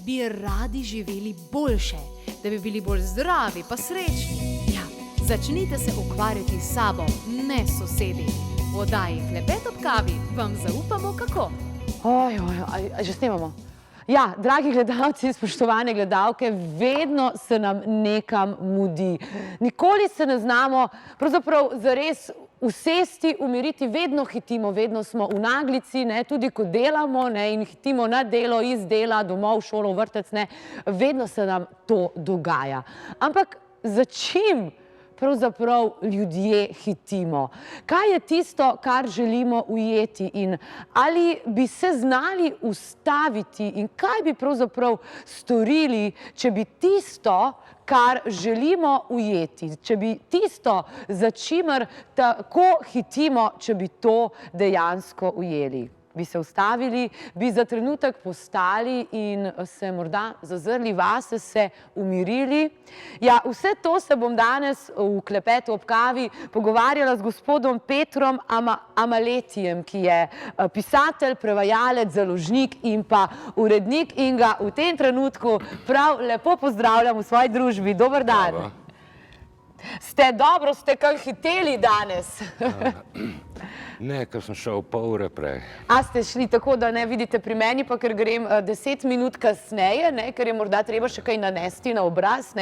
bi radi živeli boljše, da bi bili bolj zdravi pa srečni. Ja, začnite se ukvarjati s sabo, ne sosedi. V oddaji Klepet ob kavi vam zaupamo kako. A že snemamo? Ja, dragi gledalci, spoštovane gledalke, vedno se nam nekam mudi. Nikoli se ne znamo pravzaprav zares usesti, umiriti, vedno hitimo, vedno smo v naglici, tudi ko delamo in hitimo na delo, iz dela, domov, šolo, vrtec, vedno se nam to dogaja. Ampak za čim pravzaprav ljudje hitimo? Kaj je tisto, kar želimo ujeti in ali bi se znali ustaviti in kaj bi pravzaprav storili, če bi tisto, kar želimo ujeti, če bi tisto, za čimer tako hitimo, če bi to dejansko ujeli? Bi se ustavili, bi za trenutek postali in se morda zazrli vase, se umirili. Ja, vse to se bom danes v Klepetu ob kavi pogovarjala z gospodom Petrom Amaletijem, ki je pisatelj, prevajalec, založnik in pa urednik in ga v tem trenutku prav lepo pozdravljam v svoji družbi. Dober dan. Ste kaj hiteli danes? Ne, ker sem šel pol ure prej. A ste šli tako, da ne vidite pri meni, pa ker grem 10 minut kasneje, ker je morda treba še kaj nanesti na obraz,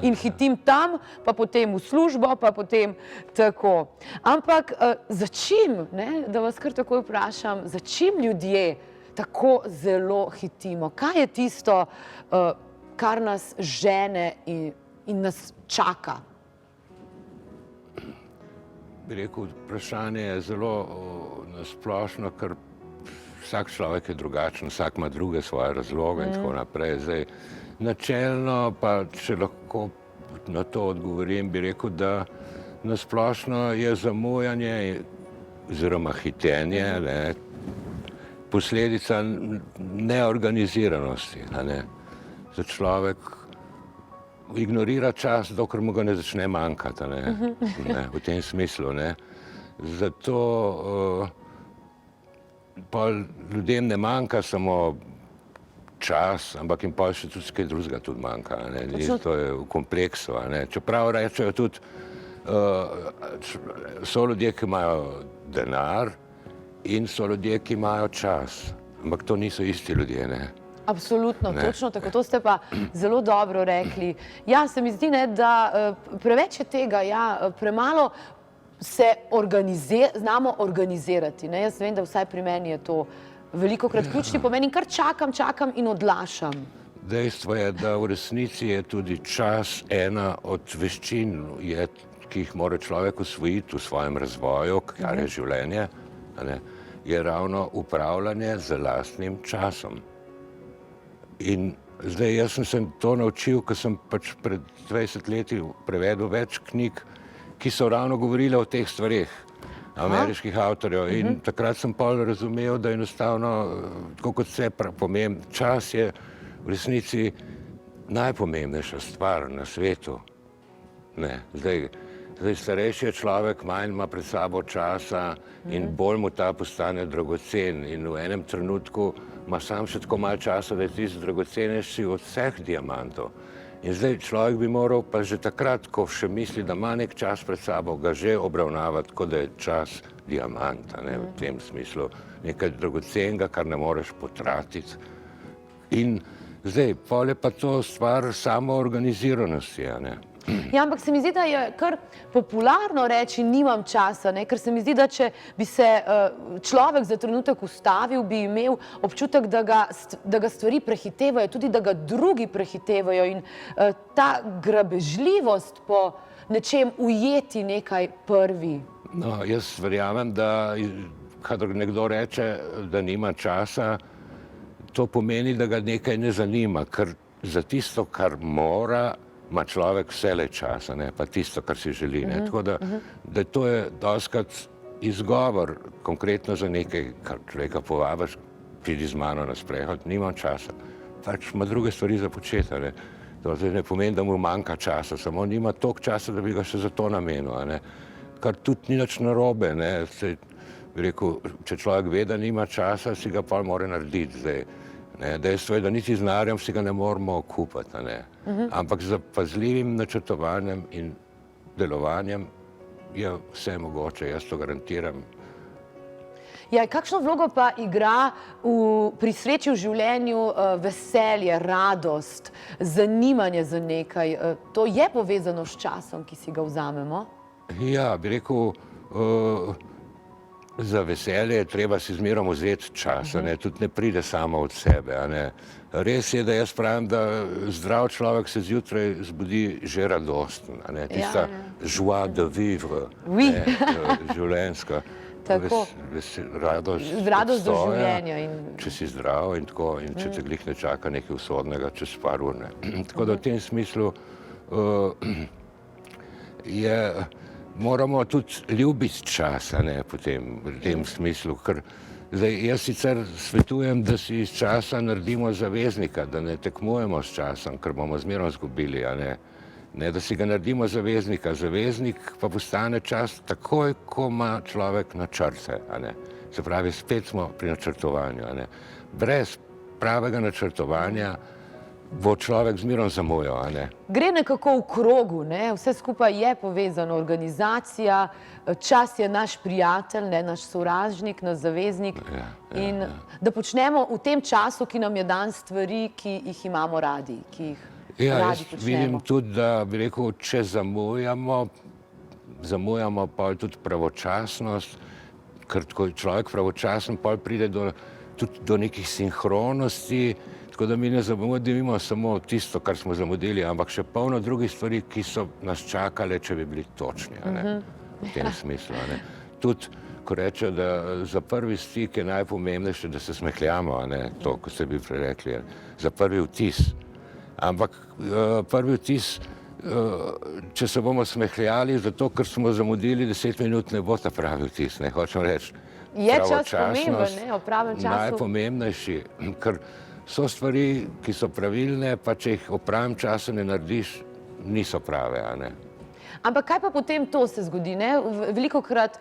in hitim tam, pa potem v službo, pa potem tako. Ampak za čim, da vas kar takoj vprašam, za čim ljudje tako zelo hitimo? Kaj je tisto, kar nas žene in nas čaka? Bi rekel, vprašanje je zelo nasplošno, ker vsak človek je drugačen, vsak ima druge svoje razloge in tako naprej. Zdaj, načelno, pa če lahko na to odgovorim, bi rekel, da nasplošno je zamujanje oziroma hitenje posledica neorganiziranosti. Za človek ignorira čas, dokler mu ga ne začne manjkati, v tem smislu. Zato ljudem ne manjka samo čas, ampak jim pa še tudi kaj drugega tudi manjka. To je v kompleksu. Čeprav rečejo tudi, so ljudje, ki imajo denar in so ljudje, ki imajo čas. Ampak to niso isti ljudje, Absolutno, točno tako, to ste pa zelo dobro rekli. Ja, se mi zdi, da preveč je tega, premalo se znamo organizirati. Jaz vem, da vsaj pri meni je to velikokrat ključni pomen in kar čakam in odlašam. Dejstvo je, da v resnici je tudi čas ena od veščin, ki jih mora človek usvojiti v svojem razvoju, kar je življenje, je ravno upravljanje z lastnim časom. In zdaj jaz sem se to naučil, ker sem pač pred 20 leti prevedel več knjig, ki so ravno govorile o teh stvareh, ameriških avtorjev. In takrat sem pol razumel, da enostavno, tako kot vse pomembno, čas je v resnici najpomembnejša stvar na svetu. Zdaj starejši je človek, manj ima pred sabo časa in bolj mu ta postane dragocen. In v enem trenutku ima sam še tako malo časa, da je tisti dragocenejši od vseh diamantov. In zdaj človek bi moral pa že takrat, ko še misli, da ima nek čas pred sabo, ga že obravnavati, kot da je čas diamanta, v tem smislu. Nekaj dragocenega, kar ne moreš potratiti. In zdaj, pol je pa to stvar samoorganiziranosti, Ja, ampak se mi zdi, da je kar popularno reči, nimam časa, ker se mi zdi, da če bi se človek za trenutek ustavil, bi imel občutek, da ga stvari prehitevajo, tudi da ga drugi prehitevajo in ta grabežljivost po nečem ujeti nekaj prvi. No, jaz verjamem, da kadar nekdo reče, da nima časa, to pomeni, da ga nekaj ne zanima, ker za tisto, kar mora, ima človek vselej časa, pa tisto, kar si želi. Tako da to je dostikrat izgovor, konkretno za nekaj, kar človeka povabiš, pridi z mano na sprehod, nimam časa. Pač ima druge stvari za početi. To ne pomeni, da mu manjka časa, samo nima toliko časa, da bi ga še za to namenil. Kar tudi ni nič narobe. Bi rekel, če človek ve, da nima časa, si ga pol mora narediti. Dejstvo je, da niti z denarjem si ga ne moramo kupiti, ampak z pazljivim načrtovanjem in delovanjem je vse mogoče, jaz to garantiram. Ja, kakšno vlogo pa igra pri sreči v življenju veselje, radost, zanimanje za nekaj? To je povezano s časom, ki si ga vzamemo? Ja, bi rekel, za veselje je treba si zmerom vzeti čas, tudi ne pride samo od sebe. Res je, da jaz pravim, da zdrav človek se zjutraj zbudi že radosten, tista joie de vivre, življenjska. Radost do življenja. Če si zdrav in tako, in če te glih ne čaka nekaj usodnega čez par ur. Tako da v tem smislu moramo tudi ljubiti čas, v tem smislu, ker jaz sicer svetujem, da si iz časa naredimo zaveznika, da ne tekmujemo s časom, ker bomo zmerom izgubili, ne, da si ga naredimo zaveznika. Zaveznik pa postane čas takoj, ko ima človek načrte. Se pravi, spet smo pri načrtovanju. Brez pravega načrtovanja bo človek zmerom zamujal. Gre nekako v krogu, vse skupaj je povezano, organizacija, čas je naš prijatelj, naš sovražnik, naš zaveznik. In da počnemo v tem času, ki nam je dan, stvari, ki jih imamo radi, ki jih jaz vidim tudi, da bi rekel, če zamujamo pa tudi pravočasnost, ker ko človek pravočasen pa pride tudi do nekih sinhronosti, tako da mi ne zamudimo samo tisto, kar smo zamudili, ampak še polno drugih stvari, ki so nas čakale, če bi bili točni, v tem smislu. Tudi, ko rečejo, da za prvi stik je najpomembnejše, da se smehljamo, to, ko ste bi prerekli, za prvi vtis. Ampak prvi vtis, če se bomo smehljali, zato ker smo zamudili 10 minut, ne bo ta pravi vtis, hočem reči. Je čas pomemben, o pravem času? Najpomembnejši, ker so stvari, ki so pravilne, pa če jih o pravem času ne narediš, niso prave, Ampak kaj pa potem to se zgodi, Velikokrat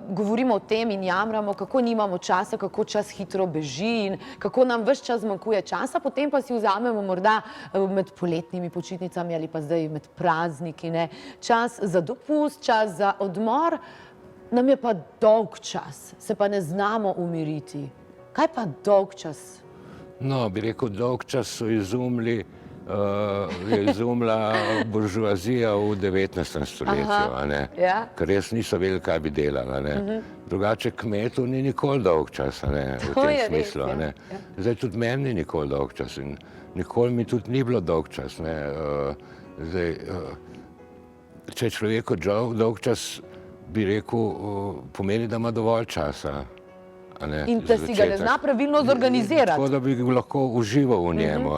govorimo o tem in jamramo, kako nimamo časa, kako čas hitro beži in kako nam ves čas zmanjkuje časa, potem pa si vzamemo morda med poletnimi počitnicami ali pa zdaj med prazniki, čas za dopust, čas za odmor, nam je pa dolg čas, se pa ne znamo umiriti. Kaj pa dolg čas? No, bi rekel, dolg čas so izumili, je izumila buržoazija v 19. stoletju, ker res niso vedeli, kaj bi delali. Drugače kmetu ni nikoli dolg čas, v tem smislu. Zdaj tudi meni ni nikoli dolg čas in nikoli mi tudi ni bilo dolg čas. Če je človeku dolg čas, bi rekel, pomeni, da ima dovolj časa. In da si ga ne zna pravilno zorganizirati. Tako da bi lahko užival v njemu.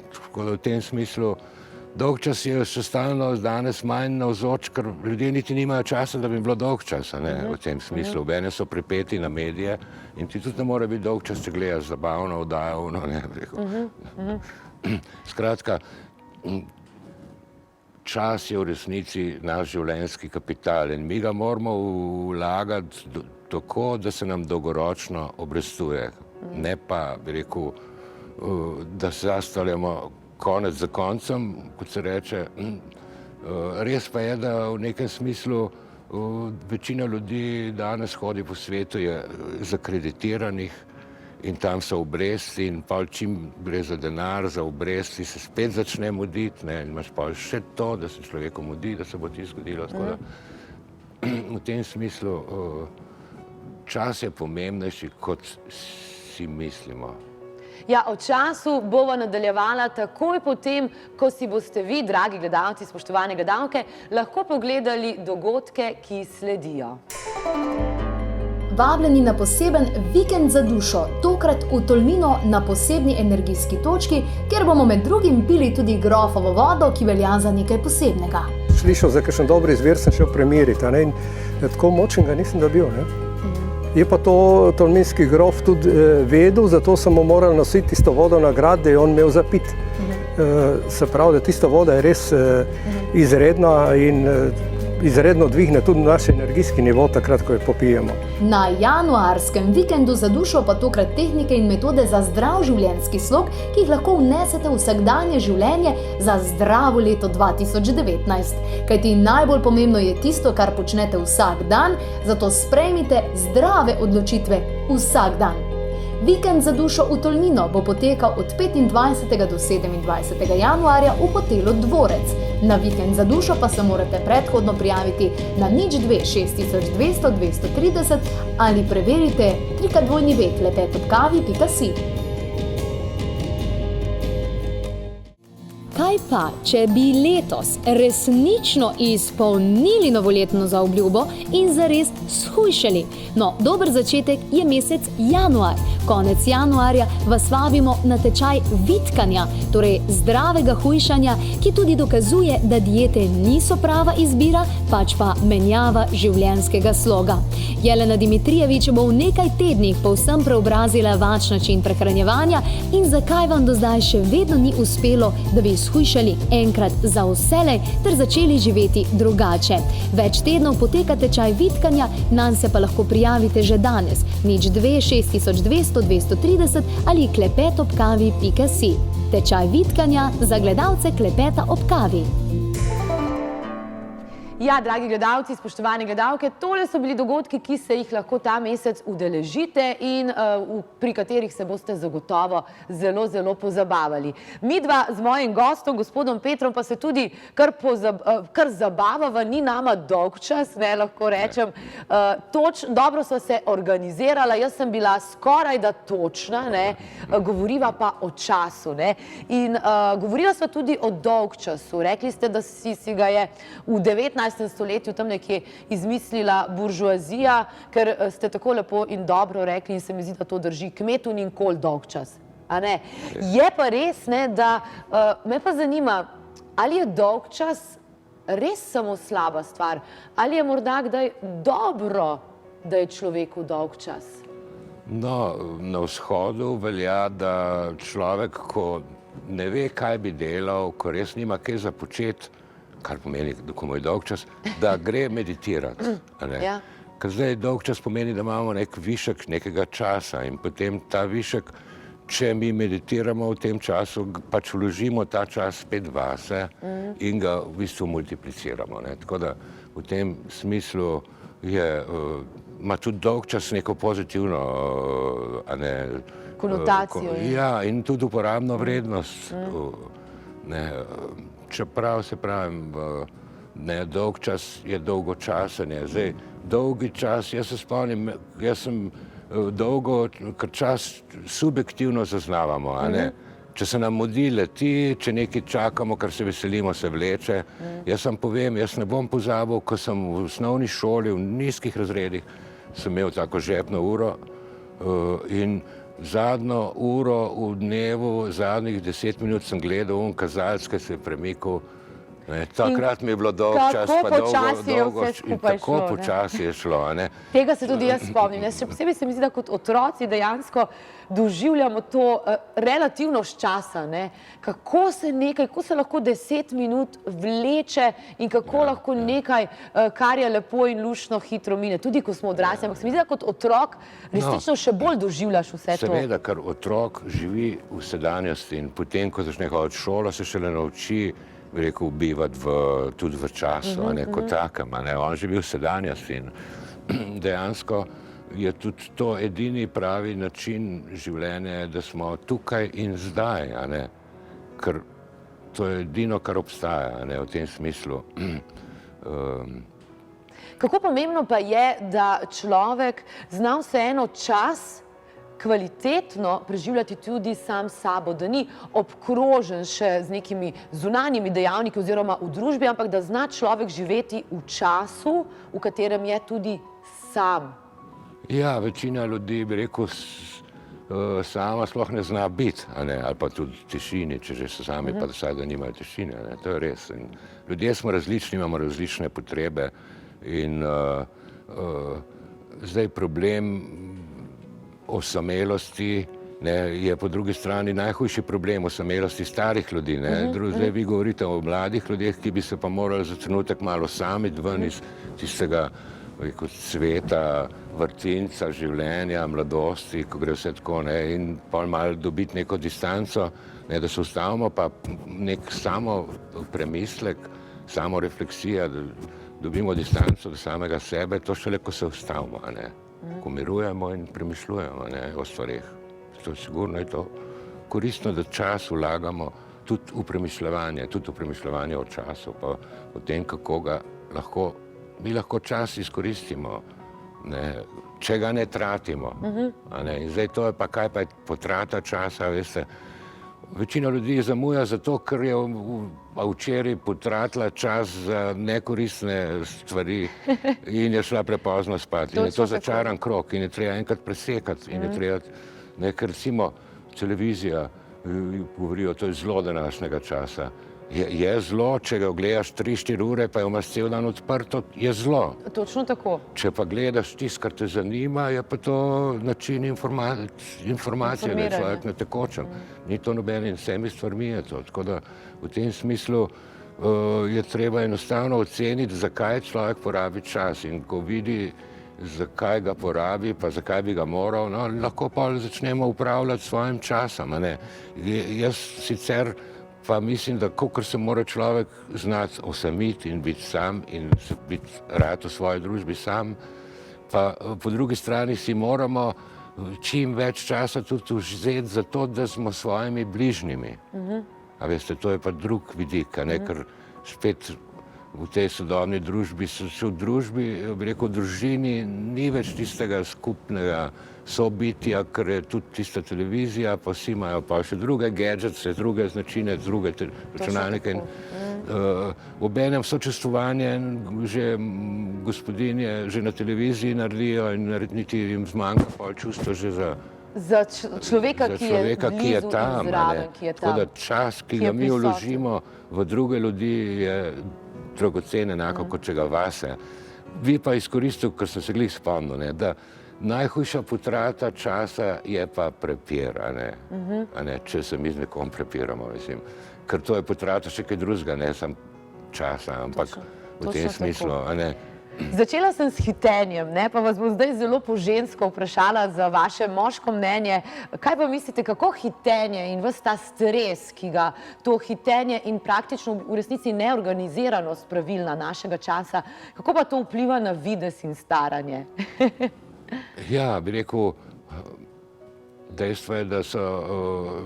Tako da v tem smislu dolg čas je še stalno danes manj navzoč, ker ljudje niti nimajo časa, da bi bilo dolg čas, v tem smislu. Obene so pripeti na medije in ti tudi ne more biti dolg čas, če gledaš zabavno oddajo, Skratka, čas je v resnici naš življenjski kapital in mi ga moramo vlagati tako, da se nam dolgoročno obrestuje. Ne pa, bi rekel, da se zastavljamo konec za koncem, kot se reče. Res pa je, da v nekem smislu večina ljudi danes hodi po svetu, je zakreditiranih in tam so obresti in pa čim gre za denar, za obresti, se spet začne muditi, in imaš pa še to, da se človeku mudi, da se bo ti zgodilo. Tako da v tem smislu čas je pomembnejši, kot si mislimo. Ja, o času bova nadaljevala takoj potem, ko si boste vi, dragi gledalci, spoštovane gledalke, lahko pogledali dogodke, ki sledijo. Vabljeni na poseben vikend za dušo, tokrat v Tolminu na posebni energijski točki, kjer bomo med drugim pili tudi grofovo vodo, ki velja za nekaj posebnega. Slišal za kakšen dober izvir, sem šel premeriti, in tako močen ga nisem dobil. Je pa to tolminski grof tudi vedel, zato smo mu morali nositi tisto vodo na grad, da je on imel za piti. Se pravi, da tista voda je res izredna in izredno dvigne tudi naš energijski nivo takrat, ko jo popijemo. Na januarskem vikendu za dušo pa tokrat tehnike in metode za zdrav življenjski slog, ki jih lahko vnesete v vsakdanje življenje za zdravo leto 2019. Kajti najbolj pomembno je tisto, kar počnete vsak dan, zato sprejmite zdrave odločitve vsak dan. Vikend za dušo v Tolminu bo potekal od 25. do 27. januarja v hotelu Dvorec. Na vikend za dušo pa se morate predhodno prijaviti na 02 6200 230 ali preverite www.klepetobkavi.si. Kaj pa, če bi letos resnično izpolnili novoletno zaobljubo in zares shujšali? No, dober začetek je mesec januar. Konec januarja vas vabimo na tečaj vitkanja, torej zdravega hujšanja, ki tudi dokazuje, da diete niso prava izbira, pač pa menjava življenjskega sloga. Jelena Dimitrijevič bo v nekaj tednih povsem preobrazila vaš način prehranjevanja in zakaj vam do zdaj še vedno ni uspelo, da bi shujšali enkrat za vselej ter začeli živeti drugače. Več tednov poteka tečaj vitkanja, nanj se pa lahko prijavite že danes. 02 6200 230 ali klepetobkavi.si. Tečaj vitkanja za gledalce Klepeta ob kavi. Ja, dragi gledalci, spoštovane gledalke, tole so bili dogodki, ki se jih lahko ta mesec udeležite in pri katerih se boste zagotovo zelo, zelo pozabavali. Midva z mojim gostom, gospodom Petrom, pa se tudi kar zabavava, ni nama dolgčas, ne, lahko rečem. Dobro sva se organizirala, jaz sem bila skoraj da točna, ne, govoriva pa o času, ne. In govorila sva tudi o dolgčasu. Rekli ste, da si ga je v 19. stoletju tam nekje izmislila buržoazija, ker ste tako lepo in dobro rekli in se mi zdi, da to drži, kmetu ni nikoli dolgčas. Je pa res, da me pa zanima, ali je dolgčas res samo slaba stvar, ali je morda kdaj dobro, da je človeku dolgčas? No, na vzhodu velja, da človek, ko ne ve, kaj bi delal, ko res nima kaj za početi, kar pomeni, da ko mu je dolgčas, da gre meditirati. Ker zdaj dolgčas pomeni, da imamo nek višek nekega časa in potem ta višek, če mi meditiramo v tem času, pač vložimo ta čas spet vase in ga v bistvu multipliciramo. Tako da v tem smislu ima tudi dolgčas neko pozitivno konotacijo. Ja, in tudi uporabno vrednost. Čeprav se pravim, dolg čas je dolgočasen. Zdaj, dolgi čas, jaz se spomnim, jaz sem dolgo, ker čas subjektivno zaznavamo, Če se nam mudi, leti, če nekaj čakamo, kar se veselimo, se vleče. Jaz vam povem, jaz ne bom pozabil, ko sem v osnovni šoli, v nizkih razredih, sem imel tako žepno uro in zadnjo uro v dnevu, zadnjih 10 minut sem gledal kazalec, ki se je premikal. Takrat mi je bilo dolgčas, pa dolgo in tako počasi je šlo. Tega se tudi jaz spomnim. Še posebej se mi zdi, da kot otroci dejansko doživljamo to relativno sčasa. Kako se lahko 10 minut vleče in kako lahko nekaj, kar je lepo in luštno, hitro mine. Tudi ko smo odrasli. Ampak se mi zdi, da kot otrok resnično še bolj doživljaš vse to. Seveda, ker otrok živi v sedanjosti in potem, ko začne hoditi v šolo, se šele nauči, bi rekel, bivati tudi v času, kot takem. On živi v sedanjosti in dejansko je tudi to edini pravi način življenja, da smo tukaj in zdaj, ker to je edino, kar obstaja v tem smislu. Kako pomembno pa je, da človek zna vseeno čas kvalitetno preživljati tudi sam sabo, da ni obkrožen še z nekimi zunanjimi dejavniki oziroma v družbi, ampak da zna človek živeti v času, v katerem je tudi sam. Ja, večina ljudi, bi rekel, sama sploh ne zna biti, ali pa tudi tišini, če že so sami, pa vsaj da nimajo tišine. To je res. Ljudje smo različni, imamo različne potrebe in zdaj problem osamelosti ne, je po drugi strani najhujši problem osamelosti starih ljudi. Zdaj vi govorite o mladih ljudeh, ki bi se pa morali za trenutek malo samiti ven iz tistega sveta, vrtinca, življenja, mladosti, ko gre vse tako, ne, in pa malo dobiti neko distanco, ne, da se ustavimo, pa nek samo premislek, samo refleksija, da dobimo distanco do samega sebe, to šele, ko se ustavimo, ne, ko mirujemo in premišljujemo, ne, o stvareh. To sigurno je to koristno, da čas vlagamo tudi v premišljevanje o času, pa o tem, kako ga mi lahko čas izkoristimo, ne, če ga ne tratimo. Ne. In zdaj to je pa kaj pa je potrata časa, veste. Večina ljudi zamuja zato, ker je včeraj potratila čas za nekoristne stvari in je šla prepozno spat. In je to začaran krog in je treba enkrat presekati in je treba, ne, ker recimo televizija govorijo, to je zlo današnjega časa. Je zlo, če ga gledaš 3-4 ure, pa jo imaš cel dan odprto, je zlo. Točno tako. Če pa gledaš tisto, kar te zanima, je pa to način informacije, da je človek na tekočem. Ni to noben in vsemi stvarmi je to. Tako da v tem smislu je treba enostavno oceniti, zakaj človek porabi čas in ko vidi, zakaj ga porabi, pa zakaj bi ga moral, no, lahko pa začnemo upravljati s svojim časom. Jaz sicer pa mislim, da kakor se mora človek znati osamiti in biti sam in biti rad v svoji družbi sam, pa po drugi strani si moramo čim več časa tudi vzeti za to, da smo svojimi bližnjimi. A veste, to je pa drug vidik, ne, ker spet v tej sodobni družbi, v družbi, bi rekel, v družini ni več tistega skupnega sobitja, ker je tudi tista televizija, pa vsi imajo pa še druge gadgetse, druge značine, druge računalnike. Obenem sočustvovanje že gospodinje že na televiziji naredijo in niti jim zmanjka pol čustva že za človeka, ki je blizu tam, in zraven, ki je tam. Tako da čas, ki ga mi vložimo v druge ljudi, je dragocen enako, kot če ga vase. Vi pa izkoristil, ker sem se glih spomnil, ne, da najhujša potrata časa je pa prepir, a ne, če se mi z nekom prepiramo, mislim. Ker to je potrata še kaj drugega, ne samo časa, ampak v tem smislu, a ne. Začela sem s hitenjem, ne, pa vas bom zdaj zelo po žensko vprašala za vaše moško mnenje. Kaj pa mislite, kako hitenje in ves ta stres, ki ga to hitenje in praktično v resnici neorganiziranost pravilna našega časa, kako pa to vpliva na videz in staranje? Ja, bi rekel, dejstvo je, da so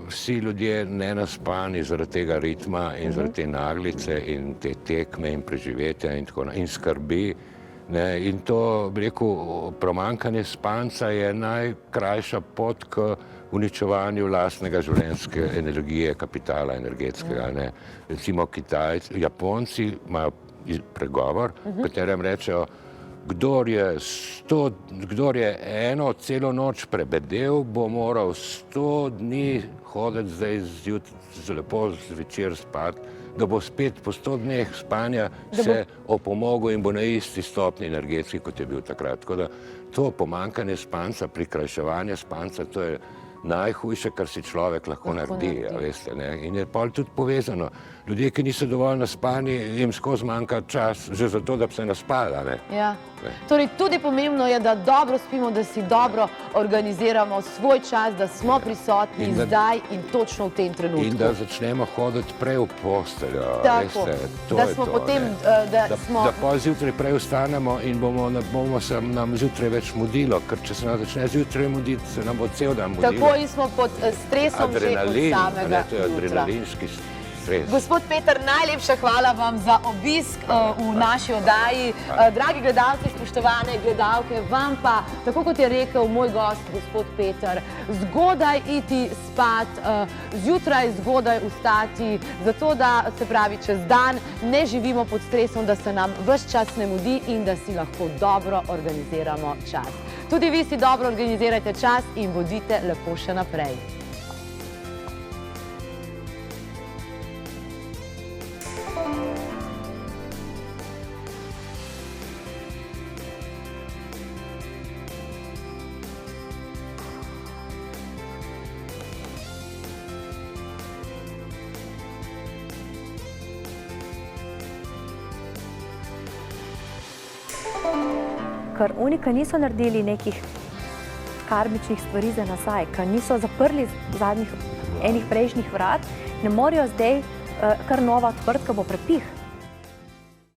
vsi ljudje nenaspani zaradi tega ritma in zaradi te naglice in te tekme in preživetja in tako in skrbi. Ne, in to, bi rekel, pomanjkanje spanca je najkrajša pot k uničevanju lastnega življenjske energije, kapitala energetskega. Ne. Recimo Japonci imajo pregovor, v katerem rečejo, kdor je eno celo noč prebedel, bo moral 100 dni hoditi zdaj lepo zvečer spati, da bo spet po 100 dneh spanja se opomogel in bo na isti stopni energetski, kot je bil takrat. Tako da to pomanjkanje spanca, prikrajševanje spanca, to je najhujše, kar si človek lahko naredi, veste, ne. In je pol tudi povezano. Ljudje, ki niso dovolj naspani, jim skozi manjka čas že zato, da bi se naspala, ne. Ja. Torej, tudi pomembno je, da dobro spimo, da si dobro organiziramo svoj čas, da smo prisotni zdaj in točno v tem trenutku. In da začnemo hoditi prej v posteljo, veste, to da je smo to, potem, Da pol zjutraj prej vstanemo in bomo se nam zjutraj več mudilo, ker če se nam začne zjutraj muditi, se nam bo cel dan mudilo. Tako in smo pod stresom že od samega to je adrenalinski stres. Gospod Peter, najlepša hvala vam za obisk v naši oddaji. Dragi gledalci, spoštovane gledalke, vam pa, tako kot je rekel moj gost, gospod Peter, zgodaj iti spat, zjutraj zgodaj vstati, zato da, se pravi, čez dan ne živimo pod stresom, da se nam ves čas ne mudi in da si lahko dobro organiziramo čas. Tudi vi si dobro organizirajte čas in bodite lepo še naprej. ker oni, ki niso naredili nekih karmičnih stvari za nazaj, ki niso zaprli zadnjih enih prejšnjih vrat, ne morejo zdaj kar nova odprt, ko bo prepih.